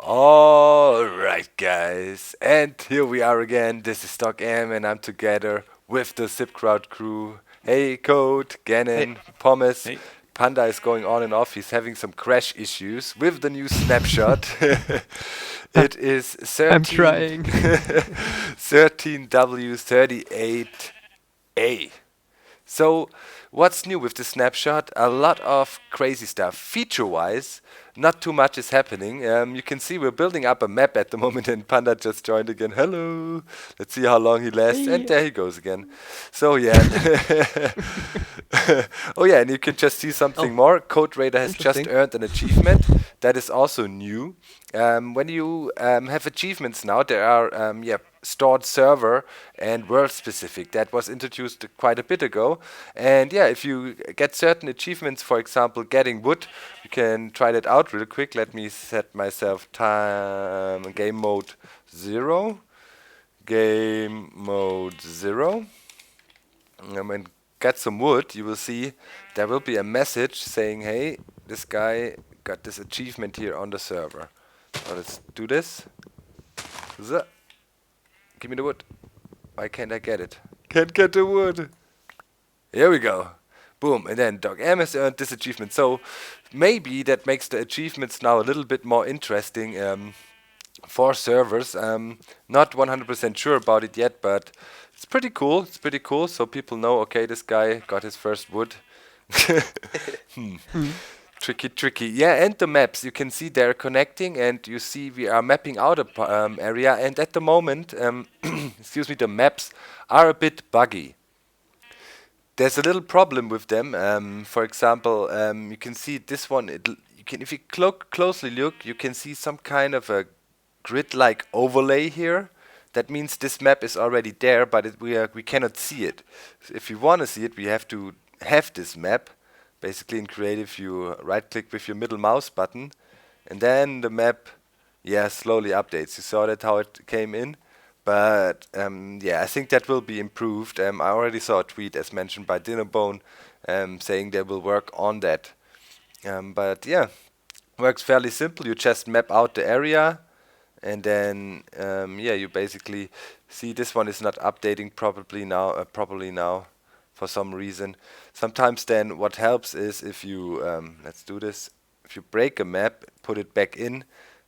Alright, guys, and here we are again. This is Doc M, and I'm together with the Zipcrowd crew. Hey, Code, Hey, Gannon, Pommes. hey, Panda is going on and off. He's having some crash issues with the new snapshot. I- It is I'm 13, trying. 13w38a. So, what's new with the snapshot? A lot of crazy stuff. Feature-wise, not too much is happening. You can see we're building up a map at the moment, and Panda just joined again. Hello. Let's see how long he lasts. And Hey. there he goes again. So yeah. Oh yeah, and you can just see something Oh, more. Code Raider has just interesting. earned an achievement. That is also new. When you have achievements now, there are stored server and world specific. That was introduced quite a bit ago. And yeah, if you get certain achievements, for example, getting wood, you can try that out real quick. Let me set myself time game mode 0. Game mode 0. And get some wood, you will see there will be a message saying, hey, this guy got this achievement here on the server. So let's do this. Zuh. Give me the wood. Why can't I get it? Can't get the wood. Here we go. Boom. And then Doc M has earned this achievement. So maybe that makes the achievements now a little bit more interesting for servers. Not 100% sure about it yet, but it's pretty cool. It's pretty cool. So people know, okay, this guy got his first wood. Hmm. Hmm. Tricky, tricky. Yeah, and the maps. You can see they're connecting, and you see we are mapping out a area. And at the moment, excuse me, the maps are a bit buggy. There's a little problem with them. For example, you can see this one. You can, if you closely look, you can see some kind of a grid-like overlay here. That means this map is already there, but we cannot see it. If you want to see it, we have to have this map. Basically, in Creative, you right-click with your middle mouse button, and then the map, yeah, slowly updates. You saw that how it came in. But yeah, I think that will be improved. I already saw a tweet, as mentioned by Dinnerbone, saying they will work on that. But yeah, works fairly simple. You just map out the area, and then yeah, you basically see this one is not updating properly now for some reason. Sometimes then what helps is if you let's do this. If you break a map, put it back in.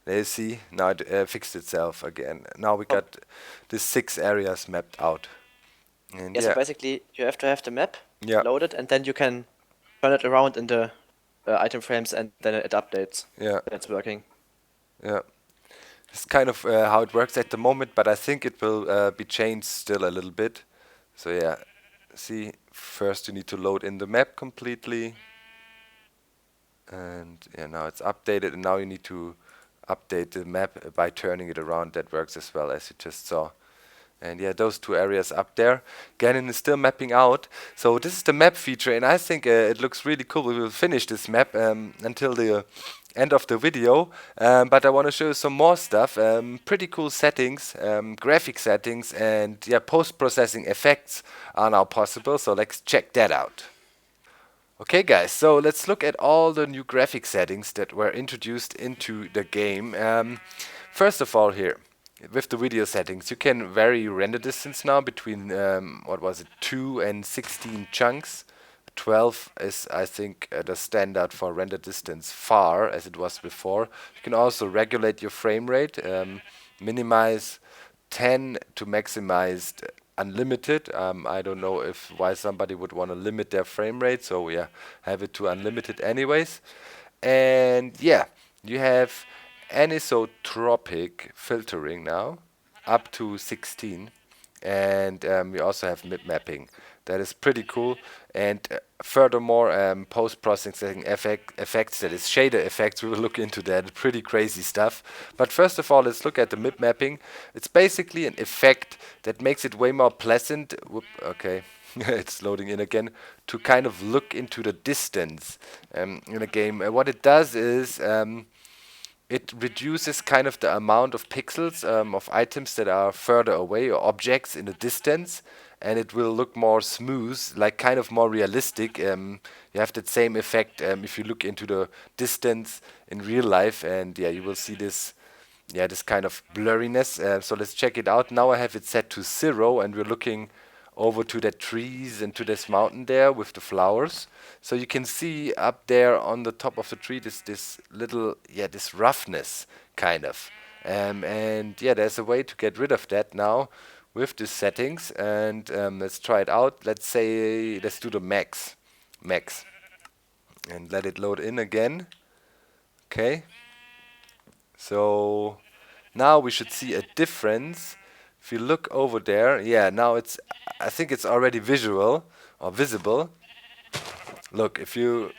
There you see, now it fixed itself again. Now we oh, got the 6 areas mapped out. And yeah, so yeah, basically you have to have the map yeah, loaded and then you can turn it around in the item frames and then it updates. yeah, That's working. yeah. It's kind of how it works at the moment, but I think it will be changed still a little bit. So yeah, see, first you need to load in the map completely. And yeah, now it's updated, and now you need to update the map by turning it around. That works as well, as you just saw. And yeah, those 2 areas up there. Gannon is still mapping out. So this is the map feature, and I think it looks really cool. We will finish this map until the end of the video. But I want to show you some more stuff. Pretty cool settings, graphic settings, and yeah, post-processing effects are now possible. So let's check that out. Okay guys, so let's look at all the new graphic settings that were introduced into the game. First of all here, with the video settings, you can vary render distance now between, what was it, 2 and 16 chunks. 12 is, I think, the standard for render distance far, as it was before. You can also regulate your frame rate, minimize 10 to maximize unlimited. I don't know if why somebody would want to limit their frame rate, so yeah, have it to unlimited anyways. And yeah, you have anisotropic filtering now, up to 16, and we also have mipmapping. That is pretty cool. And furthermore, post-processing effects, that is shader effects. We will look into that. Pretty crazy stuff. But first of all, let's look at the mipmapping. It's basically an effect that makes it way more pleasant. Whoop, okay. It's loading in again to kind of look into the distance in a game. What it does is it reduces kind of the amount of pixels of items that are further away or objects in the distance, and it will look more smooth, like kind of more realistic. You have that same effect if you look into the distance in real life, and yeah, you will see this yeah, this kind of blurriness. So let's check it out. Now I have it set to 0, and we're looking over to the trees and to this mountain there with the flowers. So you can see up there on the top of the tree this little, yeah, this roughness kind of. And yeah, there's a way to get rid of that now with the settings. And let's try it out. Let's say, let's do the max. Max. And let it load in again. Okay. So now we should see a difference. If you look over there, yeah, now I think it's already visual or visible. Look, if you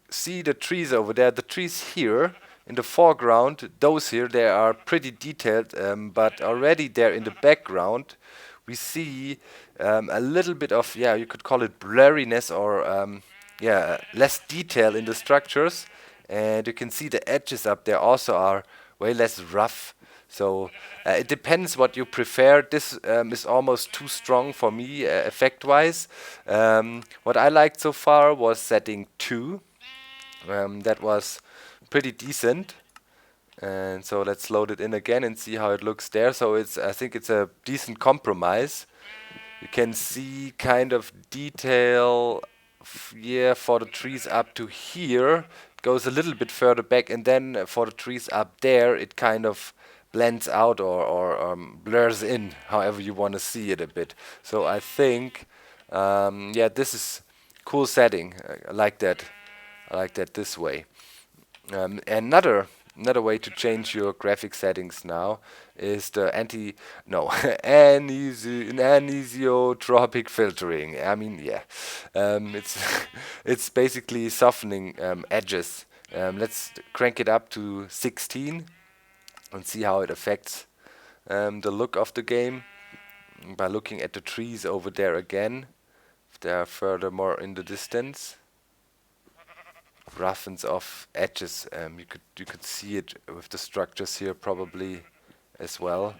see the trees over there, the trees here in the foreground, those here, they are pretty detailed, but already there in the background, we see a little bit of, yeah, you could call it blurriness or, yeah, less detail in the structures. And you can see the edges up there also are way less rough. So it depends what you prefer. This is almost too strong for me effect-wise. What I liked so far was setting 2. That was pretty decent. And so let's load it in again and see how it looks there. So I think it's a decent compromise. You can see kind of detail, yeah, for the trees up to here. It goes a little bit further back, and then for the trees up there, it kind of blends out or blurs in, however you want to see it a bit. So I think, yeah, this is cool setting. I like that. I like that this way. Another way to change your graphic settings now is the anisotropic filtering. I mean, yeah, it's it's basically softening edges. Let's crank it up to 16 and see how it affects the look of the game by looking at the trees over there again. If they are further more in the distance, roughens off edges. You could see it with the structures here probably as well.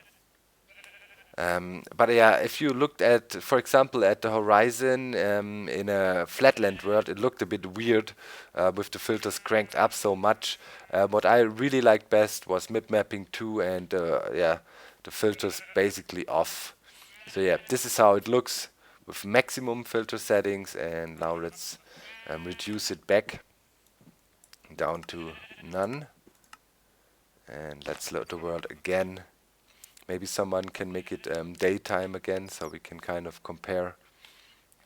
But yeah, if you looked at, for example, at the horizon in a flatland world, it looked a bit weird with the filters cranked up so much. What I really liked best was Mipmapping 2 and yeah, the filters basically off. So yeah, this is how it looks with maximum filter settings. And now let's reduce it back down to none. And let's load the world again. Maybe someone can make it daytime again so we can kind of compare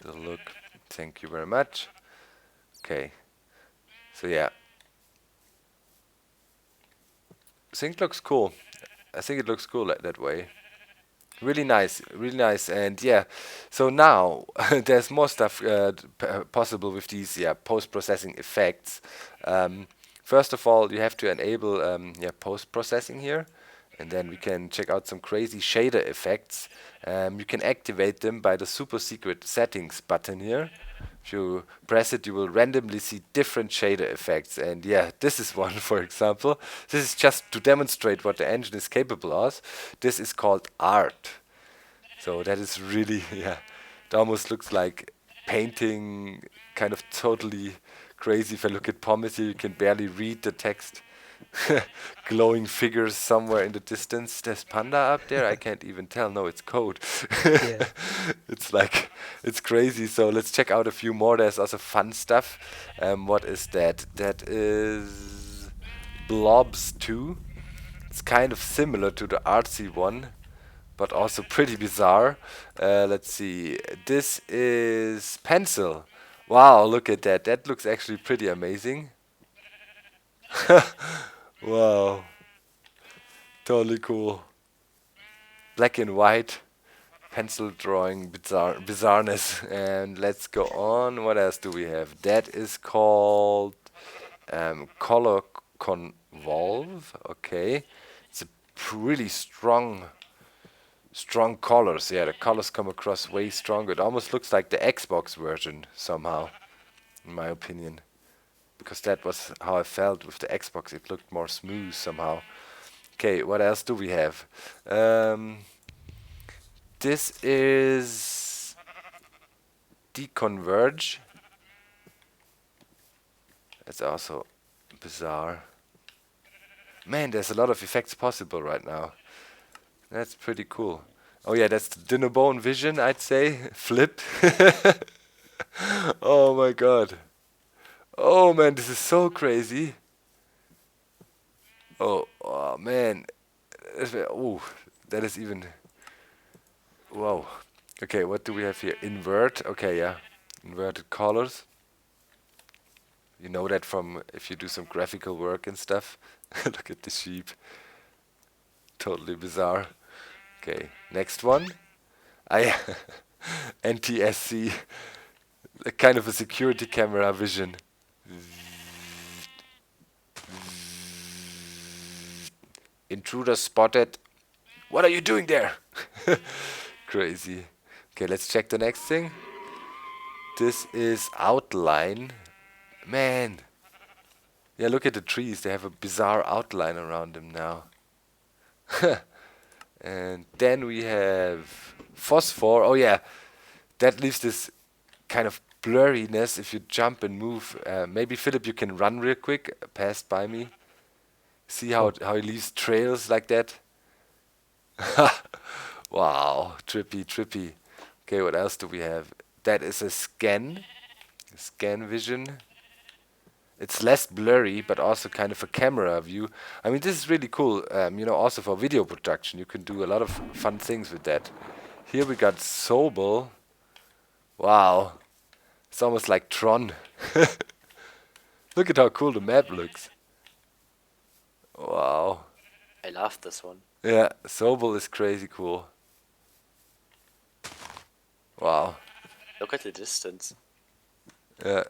the look. Thank you very much. Okay. So yeah. I think it looks cool. I think it looks cool that way. Really nice, really nice. And yeah, so now there's more stuff possible with these, yeah, post-processing effects. First of all, you have to enable yeah, post-processing here, and then we can check out some crazy shader effects. You can activate them by the super secret settings button here. If you press it, you will randomly see different shader effects. And yeah, this is one, for example. This is just to demonstrate what the engine is capable of. This is called art. So that is really, yeah, it almost looks like painting, kind of totally crazy. If I look at Pommes here, you can barely read the text. Glowing figures somewhere in the distance. There's panda up there. I can't even tell. No, it's code. Yeah. It's like, it's crazy. So let's check out a few more. There's also fun stuff. What is that? That is Blobs 2. It's kind of similar to the artsy one, but also pretty bizarre. Let's see. This is Pencil. Wow, look at that. That looks actually pretty amazing. Wow, totally cool. Black and white, pencil drawing bizarreness. And let's go on. What else do we have? That is called Color Convolve. Okay, it's a really strong colors. Yeah, the colors come across way stronger. It almost looks like the Xbox version somehow, in my opinion, because that was how I felt with the Xbox. It looked more smooth somehow. Okay, what else do we have? This is Deconverge. It's also bizarre. Man, there's a lot of effects possible right now. That's pretty cool. Oh yeah, that's the dinner bone vision, I'd say. Flipped. Oh my god. Oh man, this is so crazy. Oh man. Oh, that is even. Wow. Okay, what do we have here? Invert. Okay, yeah. Inverted colors. You know that from if you do some graphical work and stuff. Look at the sheep. Totally bizarre. Okay, next one. I NTSC, kind of a security camera vision. Intruder spotted. What are you doing there? Crazy. Okay, let's check the next thing. This is outline. Man. Yeah, look at the trees. They have a bizarre outline around them now. And then we have phosphor. Oh yeah, that leaves this kind of blurriness if you jump and move. Maybe Philip, you can run real quick, past by me. See how how he leaves trails like that. Wow, trippy, trippy. Okay, what else do we have? That is a scan vision. It's less blurry, but also kind of a camera view. I mean, this is really cool. You know, also for video production, you can do a lot of fun things with that. Here we got Sobel. Wow, it's almost like Tron. Look at how cool the map looks. Wow. I love this one. Yeah, Sobel is crazy cool. Wow. Look at the distance. Yeah.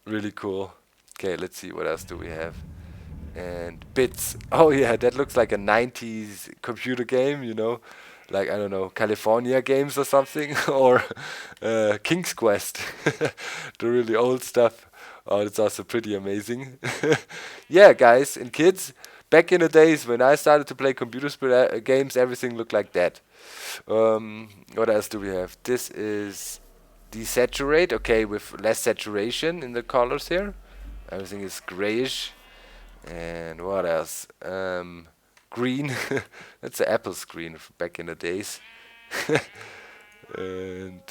Really cool. Okay, let's see, what else do we have? And bits. Oh yeah, that looks like a 90s computer game, you know? Like, I don't know, California games or something, or King's Quest, the really old stuff. Oh, it's also pretty amazing. Yeah, guys and kids, back in the days when I started to play games, everything looked like that. What else do we have? This is desaturate, okay, with less saturation in the colors here. Everything is grayish. And what else? Green. That's the Apple screen back in the days. And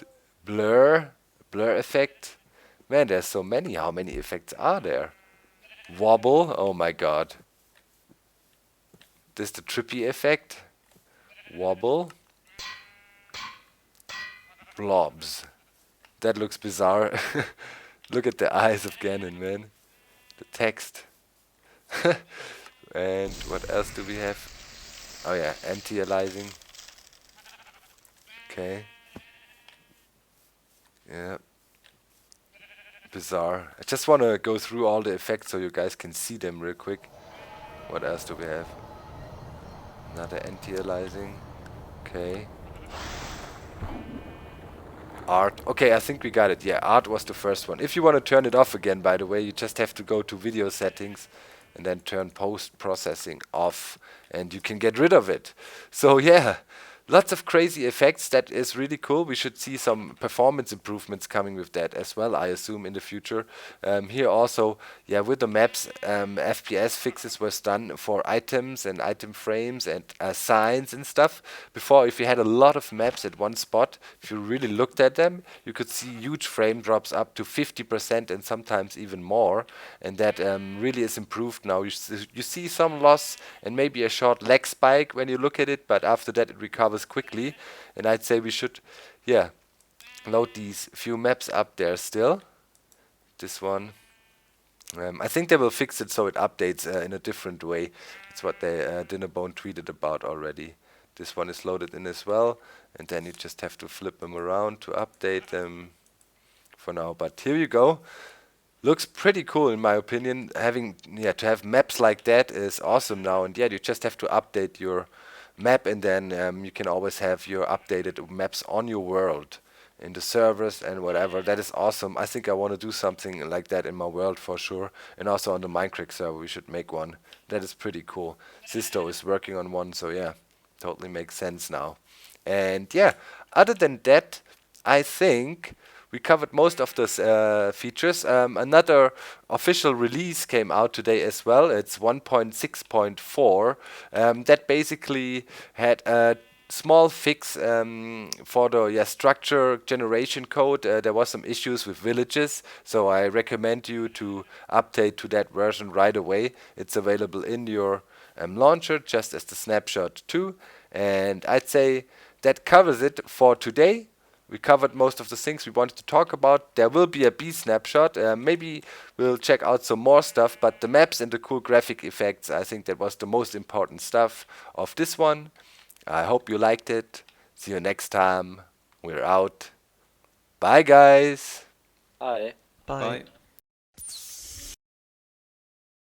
blur effect. Man, there's so many. How many effects are there? Wobble. Oh my god. This the trippy effect. Wobble. Blobs. That looks bizarre. Look at the eyes of Ganon, man. The text. And what else do we have? Oh yeah, anti aliasing. Okay. Yeah. Bizarre. I just want to go through all the effects so you guys can see them real quick. What else do we have? Another anti aliasing. Okay. Art. Okay, I think we got it. Yeah, art was the first one. If you want to turn it off again, by the way, you just have to go to video settings and then turn post-processing off, and you can get rid of it. So yeah, lots of crazy effects. That is really cool. We should see some performance improvements coming with that as well, I assume, in the future. Here also, yeah, with the maps, FPS fixes was done for items and item frames and signs and stuff. Before, if you had a lot of maps at one spot, if you really looked at them, you could see huge frame drops up to 50% and sometimes even more. And that really is improved now. You see some loss and maybe a short lag spike when you look at it, but after that it recovers quickly. And I'd say we should, yeah, load these few maps up there still. This one. I think they will fix it so it updates in a different way. It's what they Dinnerbone tweeted about already. This one is loaded in as well, and then you just have to flip them around to update them for now. But here you go. Looks pretty cool in my opinion. Having to have maps like that is awesome now, and yeah, you just have to update your map, and then you can always have your updated maps on your world in the servers and whatever. That is awesome. I think I want to do something like that in my world for sure, and also on the Minecraft server we should make one. That is pretty cool. Sisto is working on one, so yeah, totally makes sense now. And yeah, other than that, I think we covered most of those features. Another official release came out today as well. It's 1.6.4 that basically had a small fix for the structure generation code. There was some issues with villages, so I recommend you to update to that version right away. It's available in your launcher just as the Snapshot 2, and I'd say that covers it for today. We covered most of the things we wanted to talk about. There will be a B snapshot. Maybe we'll check out some more stuff, but the maps and the cool graphic effects, I think that was the most important stuff of this one. I hope you liked it. See you next time. We're out. Bye, guys. Bye. Bye. Bye.